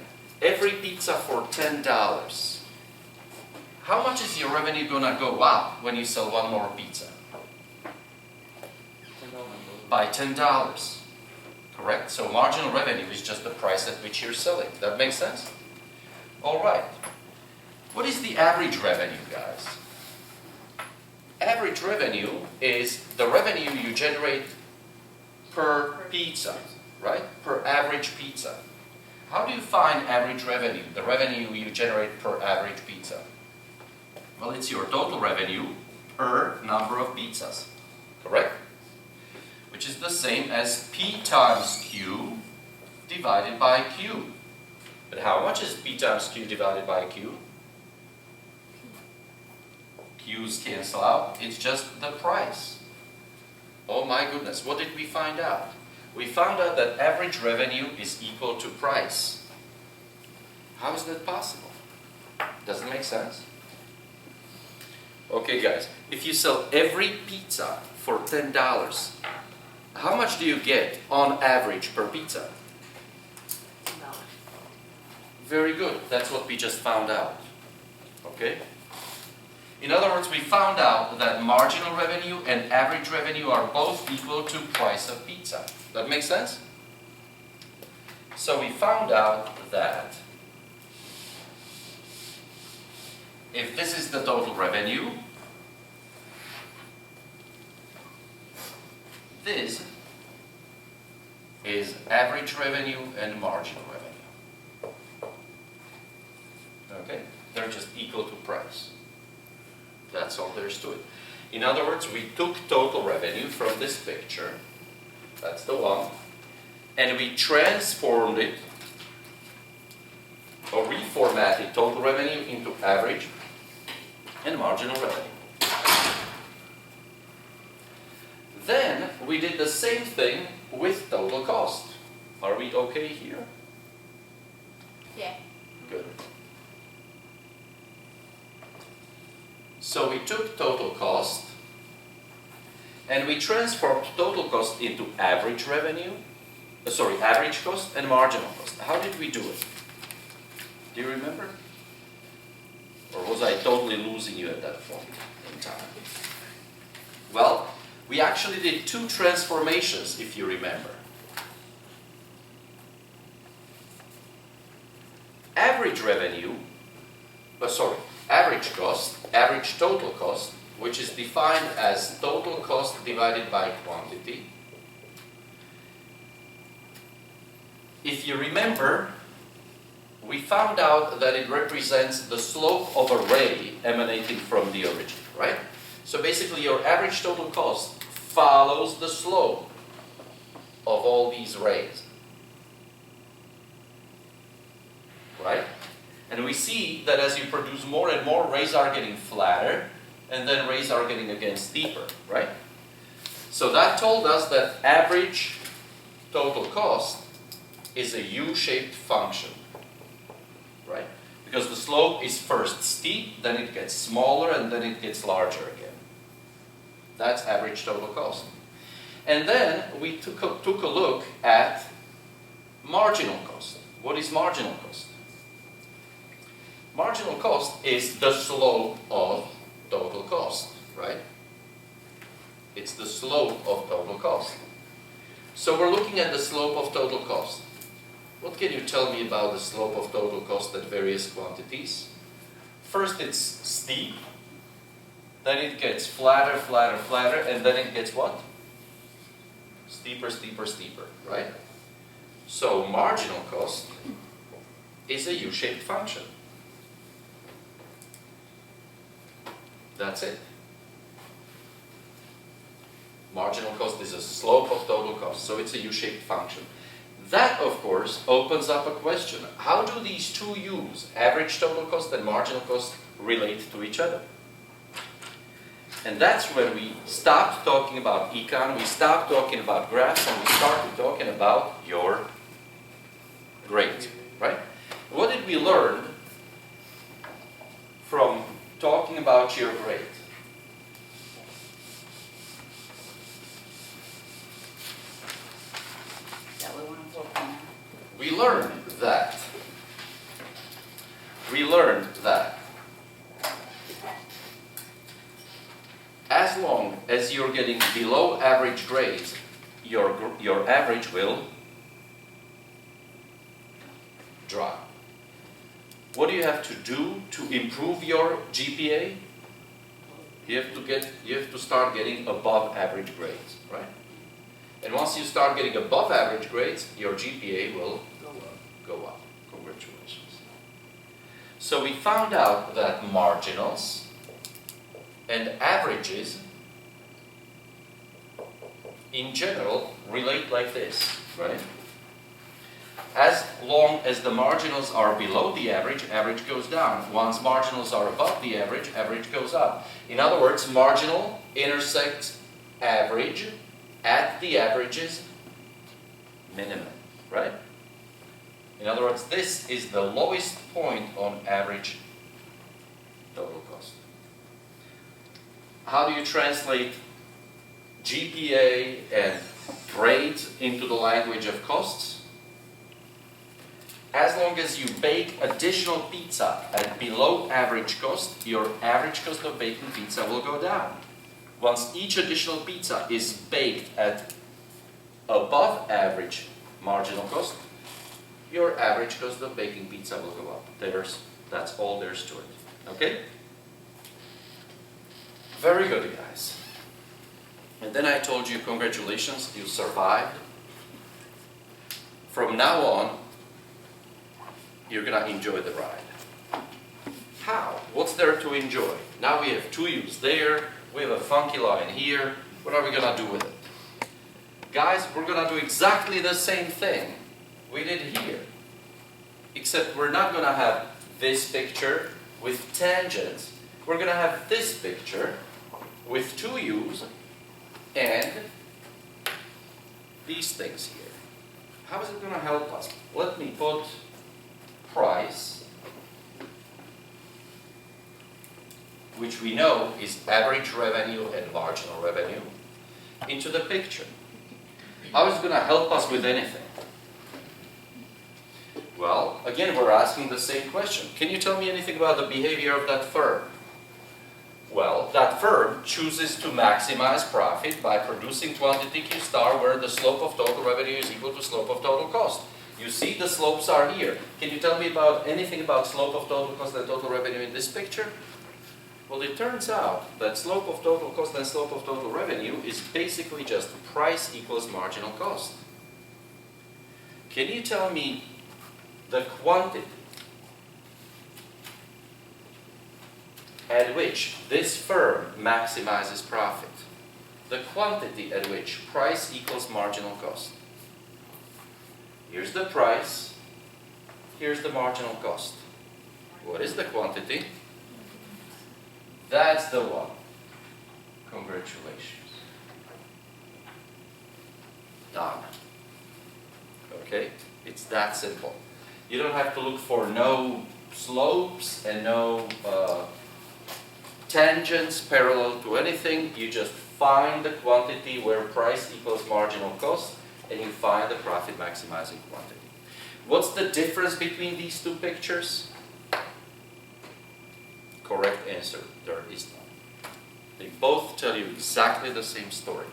[SPEAKER 1] every pizza for $10, how much is your revenue going to go up when you sell one more pizza? By $10. Correct? So marginal revenue is just the price at which you're selling. That makes sense? All right. What is the average revenue, guys? Average revenue is the revenue you generate per pizza, right? Per average pizza. How do you find average revenue, the revenue you generate per average pizza? Well, it's your total revenue per number of pizzas, correct? Which is the same as P times Q divided by Q. But how much is P times Q divided by Q? Q's cancel out, it's just the price. Oh my goodness, what did we find out? We found out that average revenue is equal to price. How is that possible? Doesn't make sense. Okay guys, if you sell every pizza for $10, how much do you get on average per pizza?
[SPEAKER 2] $10.
[SPEAKER 1] Very good, that's what we just found out. Okay? In other words, we found out that marginal revenue and average revenue are both equal to price of pizza. That makes sense? So we found out that if this is the total revenue, this is average revenue and marginal revenue. Okay? They're just equal to price. That's all there is to it. In other words, we took total revenue from this picture, that's the one, and we transformed it, or reformatted total revenue into average and marginal revenue. Then we did the same thing with total cost. Are we okay here?
[SPEAKER 2] Yeah.
[SPEAKER 1] Good. So we took total cost and we transformed total cost into average revenue, average cost and marginal cost. How did we do it? Do you remember? Or was I totally losing you at that point in time? Well, we actually did 2 transformations, if you remember. Average revenue, average cost, average total cost, which is defined as total cost divided by quantity. If you remember, we found out that it represents the slope of a ray emanating from the origin, right? So basically your average total cost follows the slope of all these rays. Right? And we see that as you produce more and more, rays are getting flatter, and then rays are getting again steeper, right? So that told us that average total cost is a U-shaped function, right? Because the slope is first steep, then it gets smaller, and then it gets larger again. That's average total cost. And then we took a look at marginal cost. What is marginal cost? Marginal cost is the slope of total cost, right? It's the slope of total cost. So we're looking at the slope of total cost. What can you tell me about the slope of total cost at various quantities? First it's steep, then it gets flatter, flatter, flatter, and then it gets what? Steeper, steeper, steeper, right? So marginal cost is a U-shaped function. That's it. Marginal cost is a slope of total cost, so it's a U-shaped function. That, of course, opens up a question. How do these two U's, average total cost and marginal cost, relate to each other? And that's when we stopped talking about econ, we stopped talking about graphs, and we started talking about your grade, right? What did we learn from talking about your grade?
[SPEAKER 2] That we want to work on.
[SPEAKER 1] We learned that as long as you're getting below average grades, your average will drop. What do you have to do to improve your GPA? You have to start getting above average grades, right? And once you start getting above average grades, your GPA will go up. Congratulations. So we found out that marginals and averages in general relate like this, right? As long as the marginals are below the average, average goes down. Once marginals are above the average, average goes up. In other words, marginal intersects average at the average's minimum, right? In other words, this is the lowest point on average total cost. How do you translate GPA and grades into the language of costs? As long as you bake additional pizza at below average cost, your average cost of baking pizza will go down. Once each additional pizza is baked at above average marginal cost, your average cost of baking pizza will go up. That's all there's to it. Okay? Very good, guys. And then I told you, congratulations, you survived. From now on, you're going to enjoy the ride. How? What's there to enjoy? Now we have 2 U's there, we have a funky line here. What are we going to do with it? Guys, we're going to do exactly the same thing we did here. Except we're not going to have this picture with tangents. We're going to have this picture with 2 U's and these things here. How is it going to help us? Let me put price, which we know is average revenue and marginal revenue, into the picture. How is it going to help us with anything? Well, again, we're asking the same question. Can you tell me anything about the behavior of that firm? Well, that firm chooses to maximize profit by producing quantity Q star where the slope of total revenue is equal to slope of total cost. You see the slopes are here. Can you tell me about anything about slope of total cost and total revenue in this picture? Well, it turns out that slope of total cost and slope of total revenue is basically just price equals marginal cost. Can you tell me the quantity at which this firm maximizes profit? the quantity at which price equals marginal cost. Here's the price, here's the marginal cost. What is the quantity? That's the one. Congratulations. Done. Okay? It's that simple. You don't have to look for no slopes and no tangents parallel to anything. You just find the quantity where price equals marginal cost, and you find the profit maximizing quantity. What's the difference between these two pictures? Correct answer, there is none. They both tell you exactly the same story.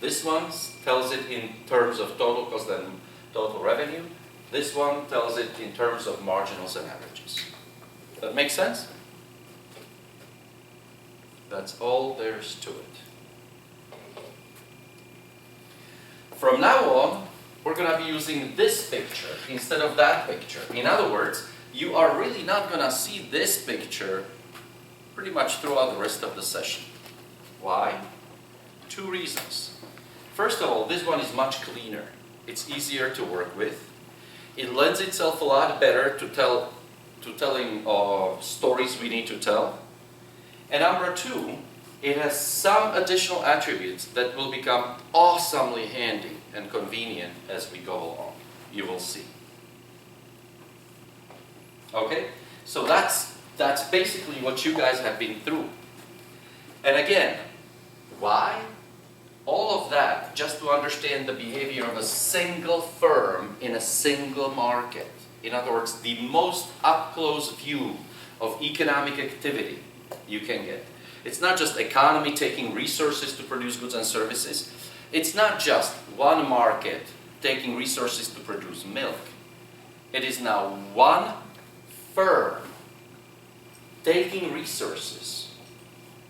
[SPEAKER 1] This one tells it in terms of total cost and total revenue. This one tells it in terms of marginals and averages. That makes sense? That's all there's to it. From now on, we're going to be using this picture instead of that picture. In other words, you are really not going to see this picture pretty much throughout the rest of the session. Why? Two reasons. First of all, this one is much cleaner. It's easier to work with. It lends itself a lot better to telling stories we need to tell. And number two, it has some additional attributes that will become awesomely handy and convenient as we go along. You will see. Okay? So that's basically what you guys have been through. And again, why? All of that just to understand the behavior of a single firm in a single market. In other words, the most up-close view of economic activity you can get. It's not just economy taking resources to produce goods and services. It's not just one market taking resources to produce milk. It is now one firm taking resources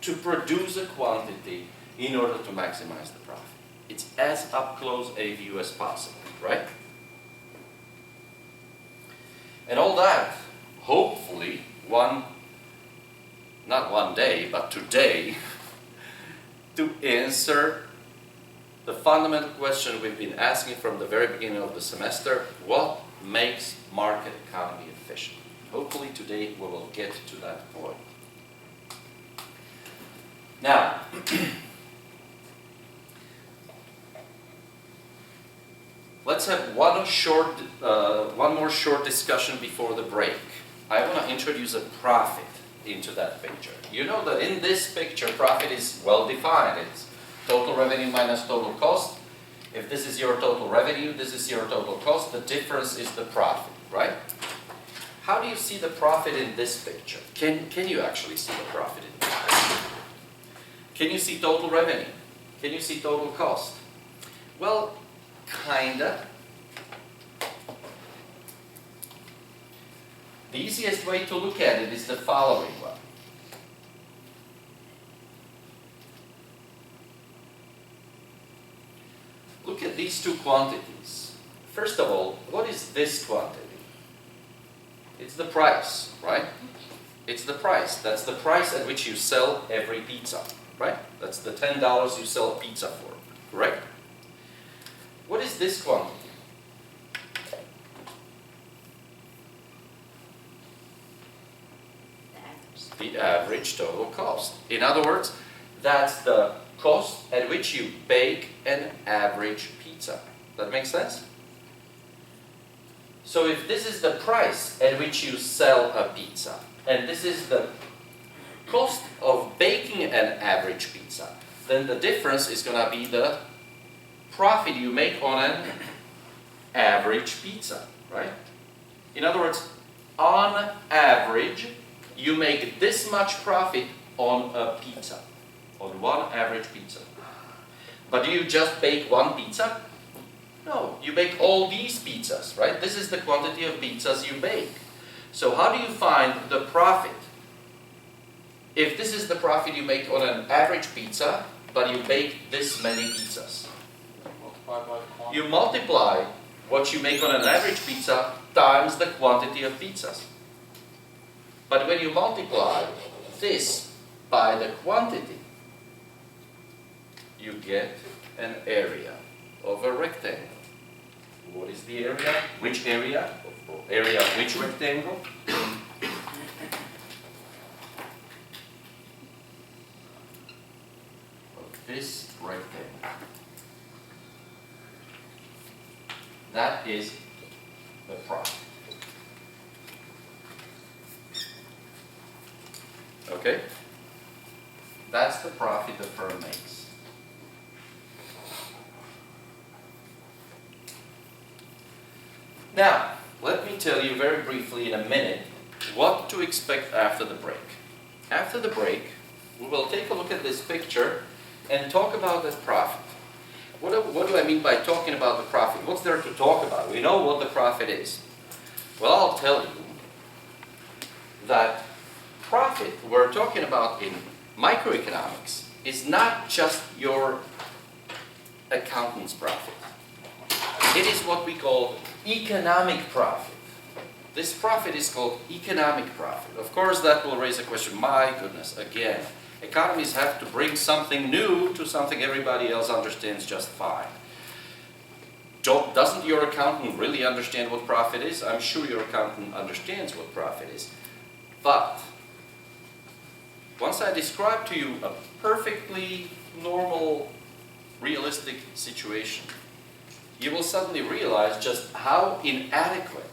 [SPEAKER 1] to produce a quantity in order to maximize the profit. It's as up-close a view as possible, right? And all that, hopefully, not one day, but today, to answer the fundamental question we've been asking from the very beginning of the semester: what makes market economy efficient? Hopefully today we will get to that point. Now, let's have one more short discussion before the break. I want to introduce a profit into that picture. You know that in this picture, profit is well defined. It's total revenue minus total cost. If this is your total revenue, this is your total cost. The difference is the profit, right? How do you see the profit in this picture? Can you actually see the profit in this picture? Can you see total revenue? Can you see total cost? Well, kinda. The easiest way to look at it is the following one. Look at these two quantities. First of all, what is this quantity? It's the price, right? It's the price. That's the price at which you sell every pizza, right? That's the $10 you sell a pizza for, correct? What is this quantity? The average total cost. In other words, that's the cost at which you bake an average pizza. That makes sense? So if this is the price at which you sell a pizza, and this is the cost of baking an average pizza, then the difference is going to be the profit you make on an average pizza, right? In other words, on average, you make this much profit on a pizza, on one average pizza. But do you just bake one pizza? No, you bake all these pizzas, right? This is the quantity of pizzas you bake. So how do you find the profit? If this is the profit you make on an average pizza, but you bake this many pizzas.
[SPEAKER 4] Multiply by the quantity.
[SPEAKER 1] You multiply what you make on an average pizza times the quantity of pizzas. But when you multiply this by the quantity, you get an area of a rectangle. What is the area? Which area? Area of which rectangle? Of this rectangle. That is the profit. Okay? That's the profit the firm makes. Now, let me tell you very briefly in a minute what to expect after the break. After the break, we will take a look at this picture and talk about the profit. What do I mean by talking about the profit? What's there to talk about? We know what the profit is. Well, I'll tell you that profit we're talking about in microeconomics is not just your accountant's profit. It is what we call economic profit. This profit is called economic profit. Of course, that will raise a question. My goodness, again, economies have to bring something new to something everybody else understands just fine. Doesn't your accountant really understand what profit is? I'm sure your accountant understands what profit is. But once I describe to you a perfectly normal, realistic situation, you will suddenly realize just how inadequate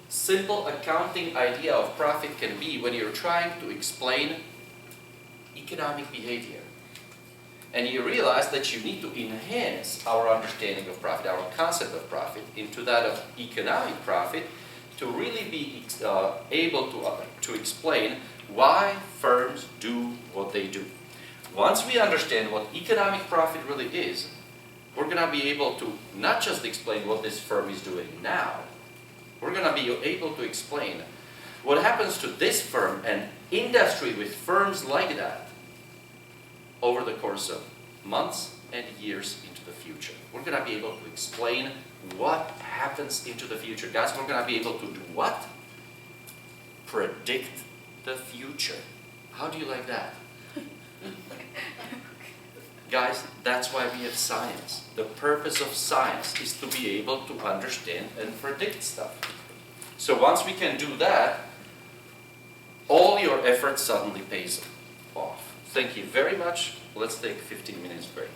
[SPEAKER 1] simple accounting idea of profit can be when you're trying to explain economic behavior. And you realize that you need to enhance our understanding of profit, our concept of profit, into that of economic profit to really be able to explain why firms do what they do. Once we understand what economic profit really is, we're going to be able to not just explain what this firm is doing now, we're going to be able to explain what happens to this firm and industry with firms like that over the course of months and years into the future. We're going to be able to explain what happens into the future. Guys, we're going to be able to do what? Predict the future. How do you like that? Guys, that's why we have science. The purpose of science is to be able to understand and predict stuff. So once we can do that, all your effort suddenly pays off. Thank you very much. Let's take a 15 minutes break.